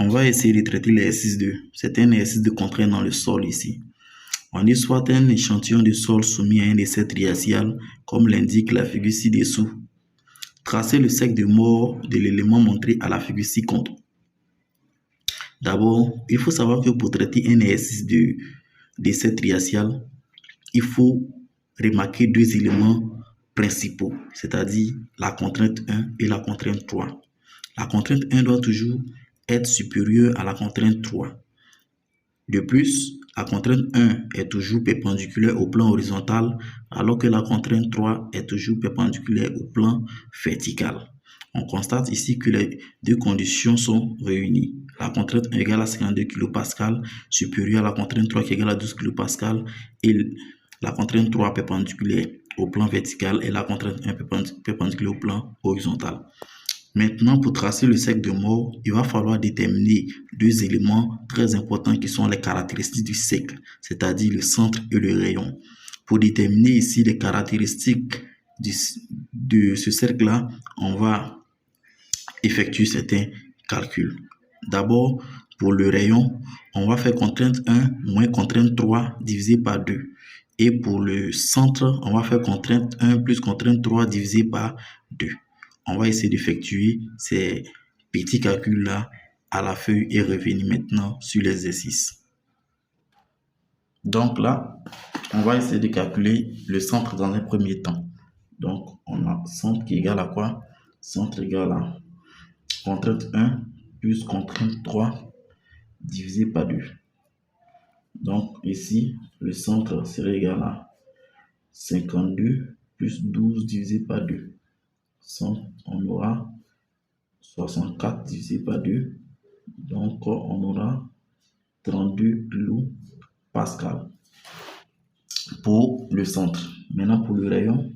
On va essayer de traiter l'exercice 2. C'est un exercice de contrainte dans le sol ici. On dit soit un échantillon de sol soumis à un essai triaxial, comme l'indique la figure ci-dessous. Tracez le cercle de mort de l'élément montré à la figure ci-contre. D'abord, il faut savoir que pour traiter un exercice d'essai triaxial, il faut remarquer deux éléments principaux, c'est-à-dire la contrainte 1 et la contrainte 3. La contrainte 1 doit toujours être supérieure à la contrainte 3. De plus, la contrainte 1 est toujours perpendiculaire au plan horizontal, alors que la contrainte 3 est toujours perpendiculaire au plan vertical. On constate ici que les deux conditions sont réunies. La contrainte 1 égale à 52 kPa, supérieure à la contrainte 3 qui égale à 12 kPa, et la contrainte 3 perpendiculaire au plan vertical et la contrainte 1 perpendiculaire au plan horizontal. Maintenant, pour tracer le cercle de mort, il va falloir déterminer deux éléments très importants qui sont les caractéristiques du cercle, c'est-à-dire le centre et le rayon. Pour déterminer ici les caractéristiques de ce cercle-là, on va effectuer certains calculs. D'abord, pour le rayon, on va faire contrainte 1 moins contrainte 3 divisé par 2. Et pour le centre, on va faire contrainte 1 plus contrainte 3 divisé par 2. On va essayer d'effectuer ces petits calculs-là à la feuille et revenir maintenant sur l'exercice. Donc là, on va essayer de calculer le centre dans un premier temps. Donc, on a centre qui est égal à quoi? Centre égal à contrainte 1 plus contrainte 3 divisé par 2. Donc ici, le centre serait égal à 52 plus 12 divisé par 2. On aura 64 divisé par 2. Donc on aura 32 kPa pour le centre. Maintenant pour le rayon,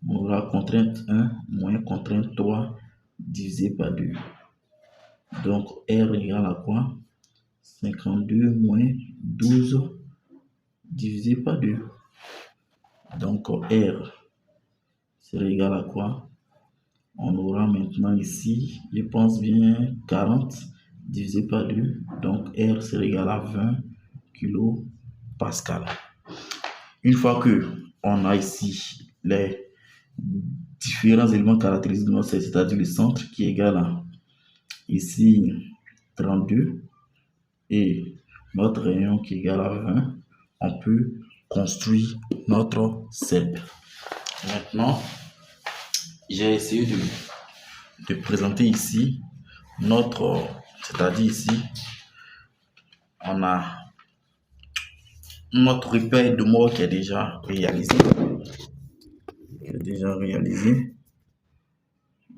on aura contrainte 1 moins contrainte 3 divisé par 2. Donc R égale à quoi? 52 moins 12 divisé par 2. Donc R serait égal à quoi? On aura maintenant ici, je pense bien, 40 divisé par 2. Donc R serait égal à 20 kPa. Une fois que on a ici les différents éléments caractéristiques de notre cercle, c'est-à-dire le centre qui est égal à ici 32 et notre rayon qui est égal à 20, on peut construire notre cercle. Maintenant, j'ai essayé de présenter ici notre, c'est-à-dire ici, on a notre repère de mort qui est déjà réalisé.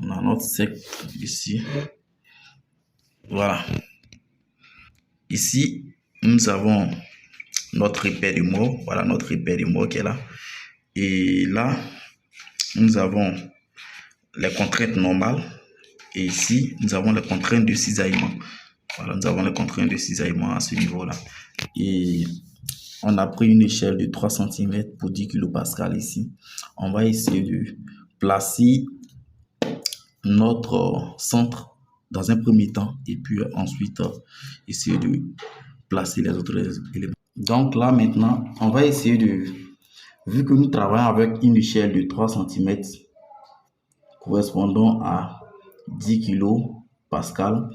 On a notre cercle ici. Voilà. Ici, nous avons notre repère de mort. Voilà notre repère de mort qui est là. Et là, nous avons les contraintes normales. Et ici, nous avons les contraintes de cisaillement. Voilà, nous avons les contraintes de cisaillement à ce niveau-là. Et on a pris une échelle de 3 cm pour 10 kPa ici. On va essayer de placer notre centre dans un premier temps et puis ensuite essayer de placer les autres éléments. Donc là maintenant, on va essayer vu que nous travaillons avec une échelle de 3 cm correspondant à 10 kPa,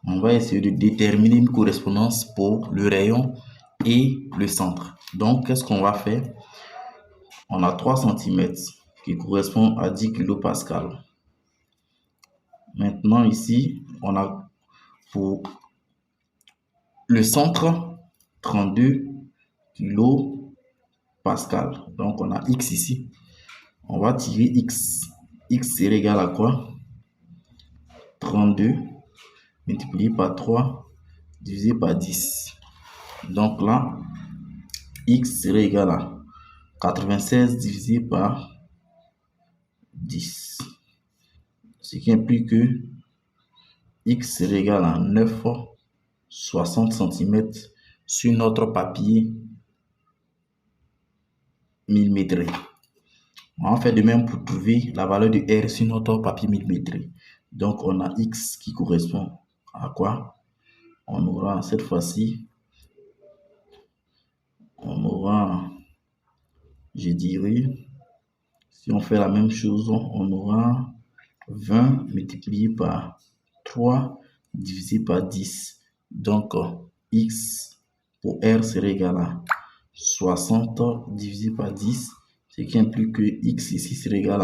on va essayer de déterminer une correspondance pour le rayon et le centre. Donc, qu'est-ce qu'on va faire? On a 3 cm qui correspond à 10 kPa. Maintenant, ici, on a pour le centre 32 kPa. Donc, on a X ici. On va tirer X. X serait égal à quoi? 32 multiplié par 3 divisé par 10. Donc là, X serait égal à 96 divisé par 10. Ce qui implique que X serait égal à 9,60 cm sur notre papier millimétré. On va faire de même pour trouver la valeur de R sur notre papier millimétré. Donc on a X qui correspond à quoi? on aura cette fois-ci, on aura, je dirais, si on fait la même chose, on aura 20 multiplié par 3 divisé par 10. Donc, x pour R serait égal à 60 divisé par 10, ce qui implique que x ici serait égal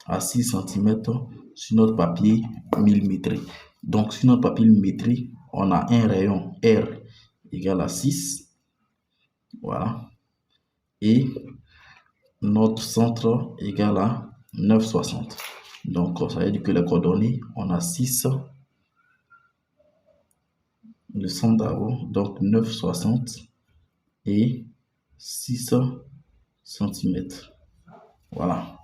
à 6 cm sur notre papier millimétré. Donc, sur notre papier millimétré, on a un rayon R égal à 6. Voilà. Et notre centre égal à 9,60. Donc, ça veut dire que les coordonnées, on a 6, le centre d'abord, donc 9,60 et 6 cm. Voilà.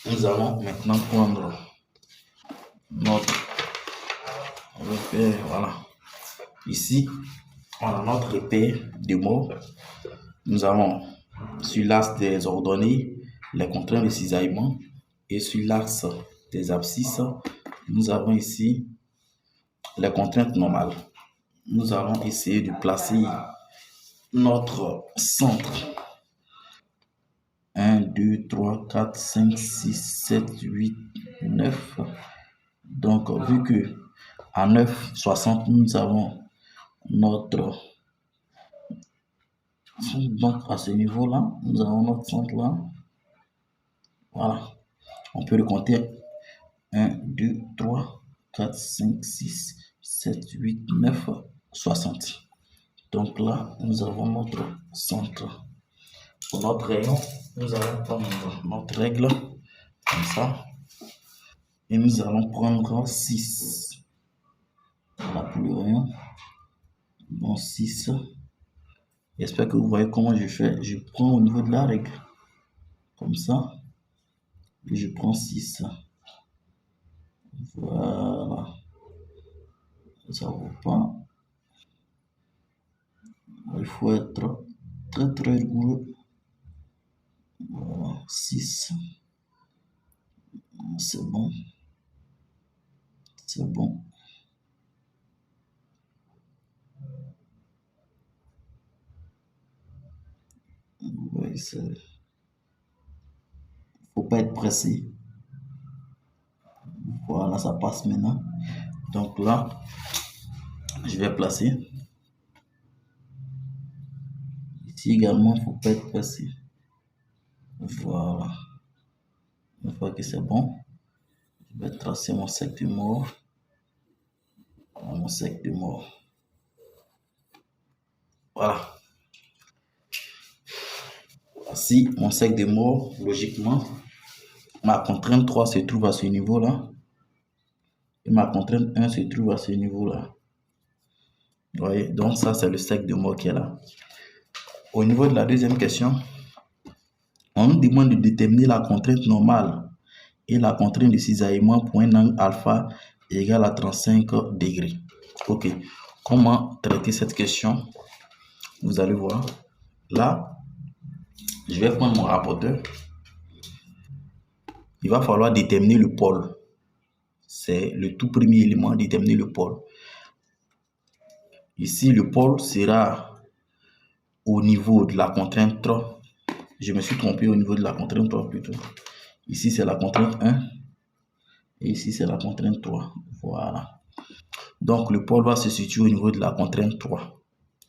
Nous allons maintenant prendre notre repère. Voilà. Ici, on a notre repère de mots. Nous avons sur l'axe des ordonnées les contraintes de cisaillement et sur l'axe des abscisses, nous avons ici les contraintes normales. Nous allons essayer de placer notre centre. 1, 2, 3, 4, 5, 6, 7, 8, 9. Donc, vu que à 9,60, nous avons notre... Donc, à ce niveau-là, nous avons notre centre là. Voilà. On peut le compter. 1, 2, 3, 4, 5, 6, 7, 8, 9, 60. Donc là, nous avons notre centre. Pour notre rayon, nous allons prendre notre règle, comme ça. Et nous allons prendre 6. Voilà pour le rayon. Bon, 6. J'espère que vous voyez comment je fais. Je prends au niveau de la règle. Comme ça. Et je prends 6. Voilà. Ça ne vaut pas. Il faut être très très rigoureux. Voilà. 6. C'est bon. C'est bon. Oui, c'est... Faut pas être pressé. Voilà, ça passe maintenant. Donc là, je vais placer. Ici également, il ne faut pas être pressé. Voilà. Une fois que c'est bon, je vais tracer mon cercle de mort. Mon cercle de mort. Voilà. Voici mon cercle de mort. Logiquement, ma contrainte 3 se trouve à ce niveau-là. Et ma contrainte 1 se trouve à ce niveau-là. Vous voyez, donc ça, c'est le cercle de mort qui est là. Au niveau de la deuxième question, on nous demande de déterminer la contrainte normale et la contrainte de cisaillement pour un angle alpha égal à 35 degrés. Ok, comment traiter cette question? Vous allez voir. Là, je vais prendre mon rapporteur. Il va falloir déterminer le pôle. C'est le tout premier élément, déterminer le pôle. Ici, le pôle sera au niveau de la contrainte 3. Je me suis trompé au niveau de la contrainte 3 plutôt. Ici, c'est la contrainte 1. Et ici, c'est la contrainte 3. Voilà. Donc, le pôle va se situer au niveau de la contrainte 3.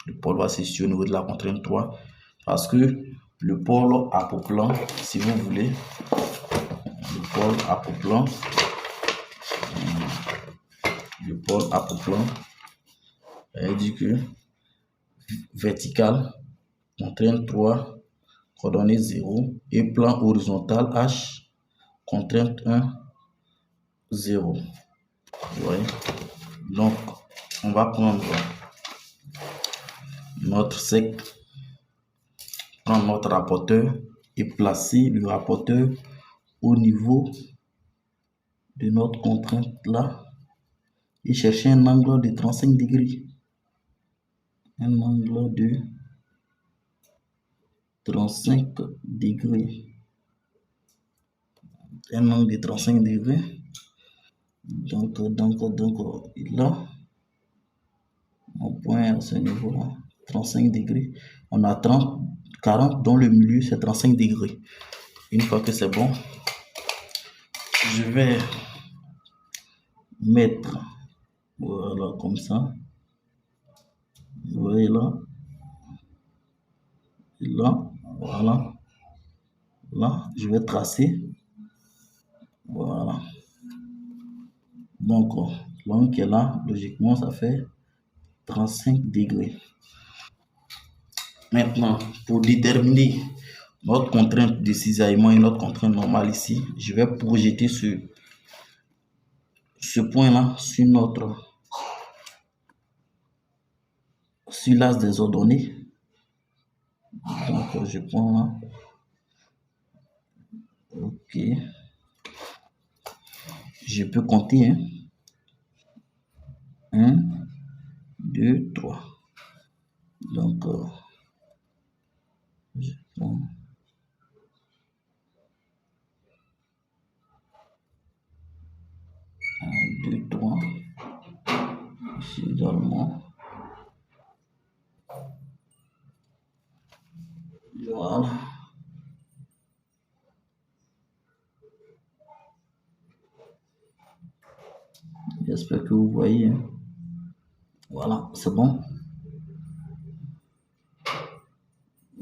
Le pôle va se situer au niveau de la contrainte 3 parce que le pôle apoplant, si vous voulez, le pôle apoplant, elle dit que vertical, contrainte 3, coordonnée 0 et plan horizontal H, contrainte 1, 0. Vous voyez? Donc, on va prendre notre sec, prendre notre rapporteur et placer le rapporteur au niveau de notre contrainte là et chercher un angle de 35 degrés. Un angle de 35 degrés. Un angle de 35 degrés. Donc, là, Mon point à ce niveau-là, 35 degrés. On a 30, 40 dans le milieu, c'est 35 degrés. Une fois que c'est bon, je vais mettre, voilà, comme ça. Vous voyez là, là, voilà. Là, je vais tracer. Voilà. Donc, l'angle qui est là, logiquement, ça fait 35 degrés. Maintenant, pour déterminer notre contrainte de cisaillement et notre contrainte normale ici, je vais projeter ce point-là sur l'axe des ordonnées. Donc, je prends là. Ok. Je peux compter. 1, 2, 3. Donc, je prends 1, 2, 3. Ici également. Voilà. J'espère que vous voyez. Voilà, c'est bon.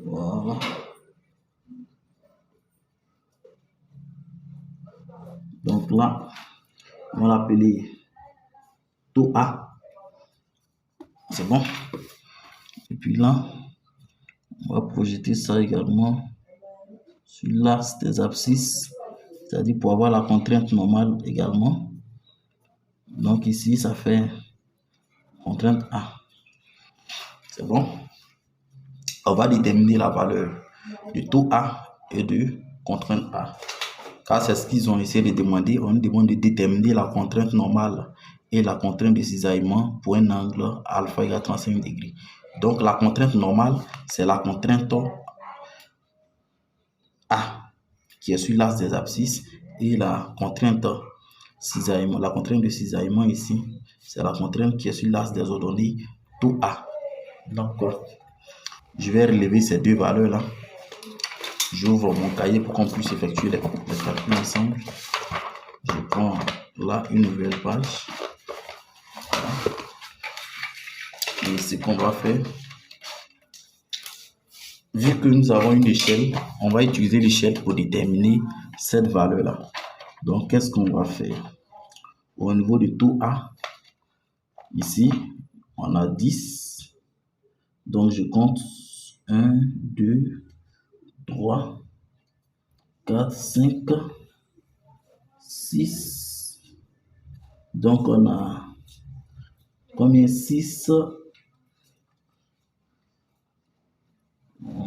Voilà. Donc là, on va l'appeler taux A. C'est bon. Et puis là, on va projeter ça également sur l'axe des abscisses, c'est-à-dire pour avoir la contrainte normale également. Donc ici, ça fait contrainte A. C'est bon. On va déterminer la valeur de taux A et de contrainte A. Car c'est ce qu'ils ont essayé de demander. On demande de déterminer la contrainte normale et la contrainte de cisaillement pour un angle alpha égale 35 degrés. Donc la contrainte normale, c'est la contrainte A qui est sur l'axe des abscisses, et la contrainte cisaillement, la contrainte de cisaillement ici, c'est la contrainte qui est sur l'axe des ordonnées taux A. Donc je vais relever ces deux valeurs là. J'ouvre mon cahier pour qu'on puisse effectuer les calculs ensemble. Je prends là une nouvelle page. Et ce qu'on va faire, vu que nous avons une échelle, on va utiliser l'échelle pour déterminer cette valeur-là. Donc, qu'est-ce qu'on va faire? Au niveau de taux A, ici, on a 10. Donc, je compte 1, 2, 3, 4, 5, 6. Donc, on a combien? 6.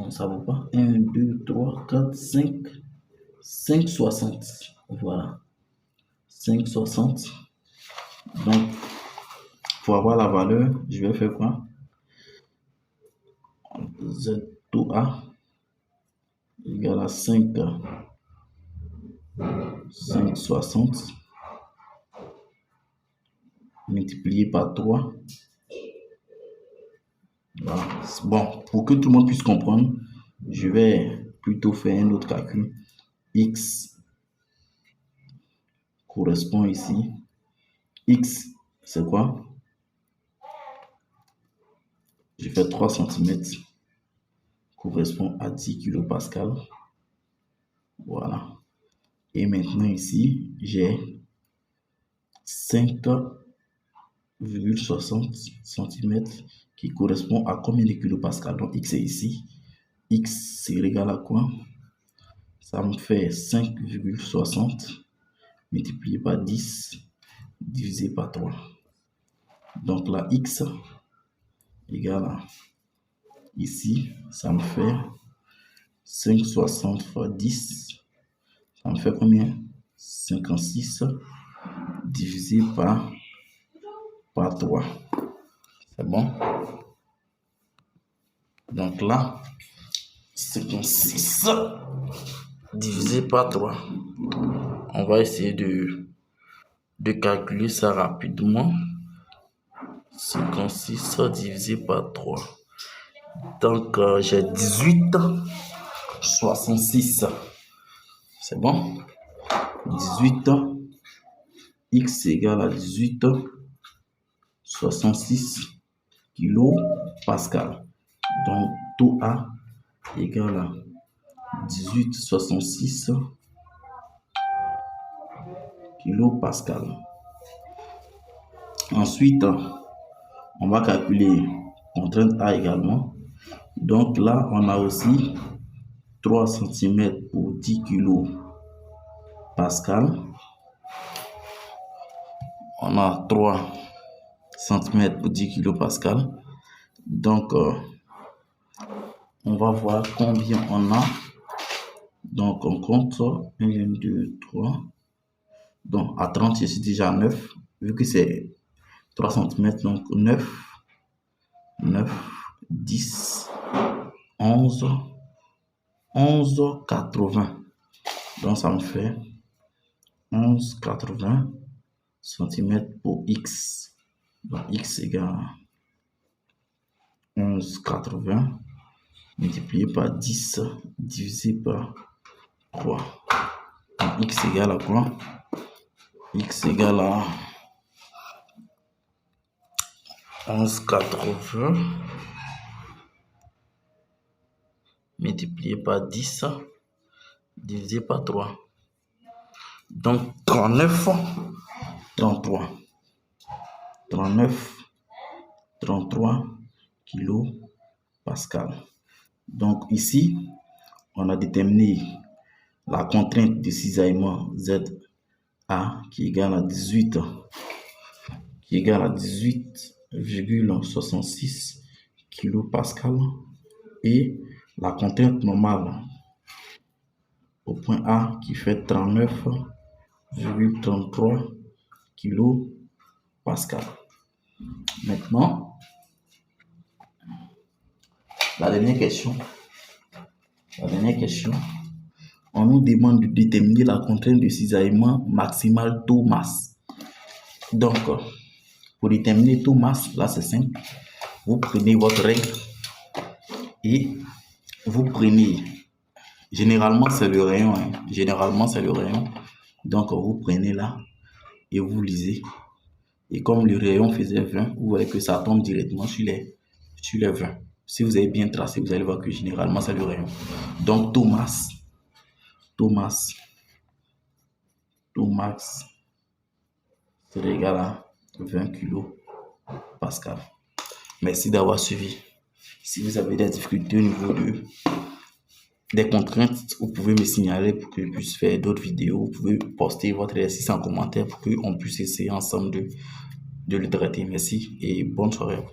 Ça ne vaut pas. 1, 2, 3, 4, 5. 5,60. Voilà. 5,60. Donc, pour avoir la valeur, je vais faire quoi? Z taux A égale à 5,60 multiplié par 3. Voilà. Bon, pour que tout le monde puisse comprendre, je vais plutôt faire un autre calcul. X correspond ici. X, c'est quoi? Je fais 3 cm. Correspond à 10 kPa. Voilà. Et maintenant ici, j'ai 5,60 cm qui correspond à combien de kilopascal? Donc X est ici. X c'est égal à quoi? Ça me fait 5,60 multiplié par 10 divisé par 3. Donc là, X égale à ici, ça me fait 5,60 fois 10. Ça me fait combien? 56 divisé par 3. C'est bon? Donc là, 56 divisé par 3. On va essayer de calculer ça rapidement. 56 divisé par 3. Donc, j'ai 18,66. C'est bon? 18, x égale à 18,66 kilopascal. Donc, taux A égale à 18,66 kilopascal. Ensuite, on va calculer contrainte A également. Donc là, on a aussi 3 cm pour 10 kilopascal. On a 3 cm pour 10 kilopascal. Donc, on va voir combien on a. Donc, on compte 1, 2, 3. Donc, à 30, je suis déjà 9. Vu que c'est 3 cm, donc 9, 10, 11, 11,80. Donc, ça me fait 11,80 cm pour x. Donc, x égale 11,80 multiplié par 10 divisé par 3. Donc, x égale à quoi? X égale à 11,80 multiplié par 10 divisé par 3. Donc 39,33 kilopascal. Donc ici, on a déterminé la contrainte de cisaillement ZA qui est égale à 18,66 kilopascal et la contrainte normale au point A qui fait 39,33 kilopascal. Maintenant, la dernière question, on nous demande de déterminer la contrainte de cisaillement maximale taux masse. Donc, pour déterminer taux masse, là c'est simple, vous prenez votre règle et vous prenez, généralement c'est le rayon, donc vous prenez là et vous lisez. Et comme le rayon faisait 20, vous voyez que ça tombe directement sur les 20. Si vous avez bien tracé, vous allez voir que généralement c'est le rayon. Donc taux masse c'est égal à 20 kilopascal. Merci d'avoir suivi. Si vous avez des difficultés au niveau des contraintes, vous pouvez me signaler pour que je puisse faire d'autres vidéos. Vous pouvez poster votre exercice en commentaire pour qu'on puisse essayer ensemble de le traiter. Merci et bonne soirée.